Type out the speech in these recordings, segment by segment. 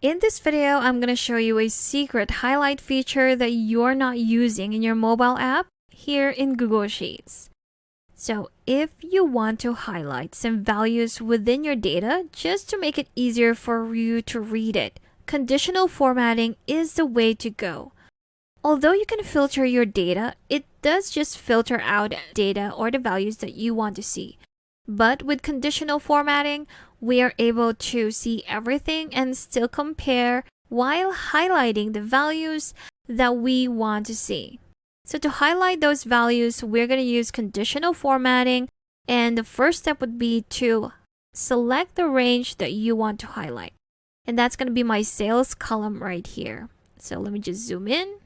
In this video, I'm going to show you a secret highlight feature that you're not using in your mobile app here in Google Sheets. So if you want to highlight some values within your data just to make it easier for you to read it, conditional formatting is the way to go. Although you can filter your data, it does just filter out data or the values that you want to see. But with conditional formatting, we are able to see everything and still compare while highlighting the values that we want to see. So to highlight those values, we're going to use conditional formatting. And the first step would be to select the range that you want to highlight. And that's going to be my sales column right here. So let me just zoom in.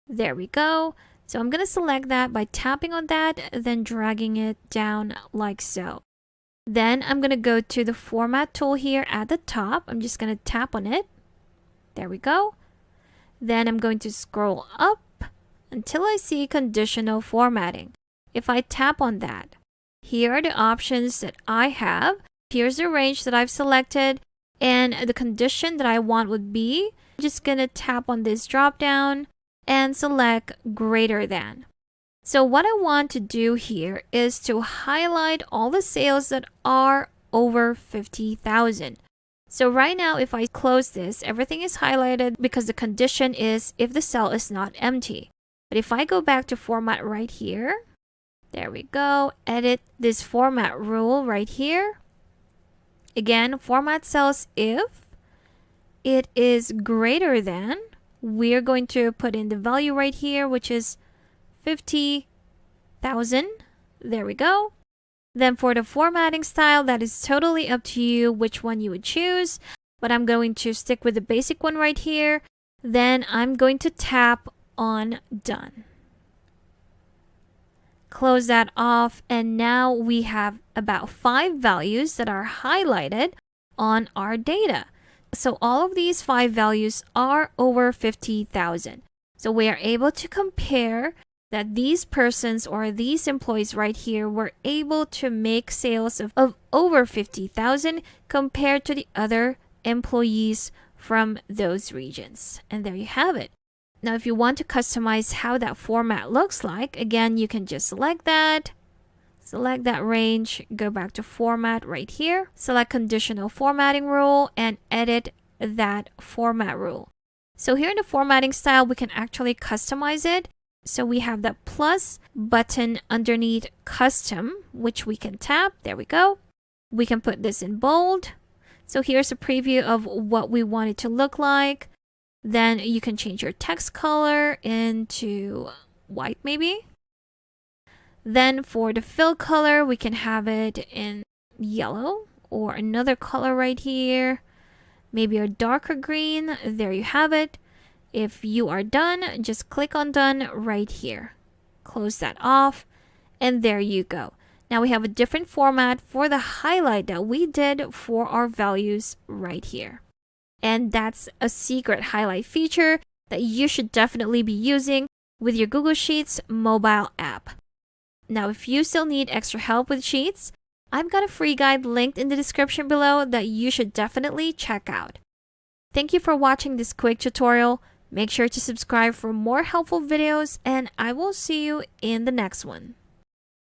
There we go. So I'm going to select that by tapping on that, then dragging it down like so. Then I'm going to go to the format tool here at the top. I'm just going to tap on it. There we go. Then I'm going to scroll up until I see conditional formatting. If I tap on that, here are the options that I have. Here's the range that I've selected, and the condition that I want would be, I'm just going to tap on this drop down and select greater than. So what I want to do here is to highlight all the sales that are over 50,000. So right now, if I close this, everything is highlighted because the condition is if the cell is not empty. But if I go back to format right here, there we go, edit this format rule right here. Again, format cells if it is greater than, we're going to put in the value right here, which is 50,000. There we go. Then for the formatting style, that is totally up to you which one you would choose. But I'm going to stick with the basic one right here. Then I'm going to tap on done. Close that off. And now we have about 5 values that are highlighted on our data. So all of these 5 values are over 50,000. So we are able to compare that these persons or these employees right here were able to make sales of over 50,000 compared to the other employees from those regions. And there you have it. Now, if you want to customize how that format looks like, again, you can just select that range, go back to format right here, select conditional formatting rule, and edit that format rule. So here in the formatting style, we can actually customize it. So we have that plus button underneath custom, which we can tap. There we go. We can put this in bold. So here's a preview of what we want it to look like. Then you can change your text color into white maybe. Then for the fill color, we can have it in yellow or another color right here. Maybe a darker green. There you have it. If you are done, just click on done right here. Close that off. And there you go. Now we have a different format for the highlight that we did for our values right here. And that's a secret highlight feature that you should definitely be using with your Google Sheets mobile app. Now, if you still need extra help with Sheets, I've got a free guide linked in the description below that you should definitely check out. Thank you for watching this quick tutorial. Make sure to subscribe for more helpful videos, and I will see you in the next one.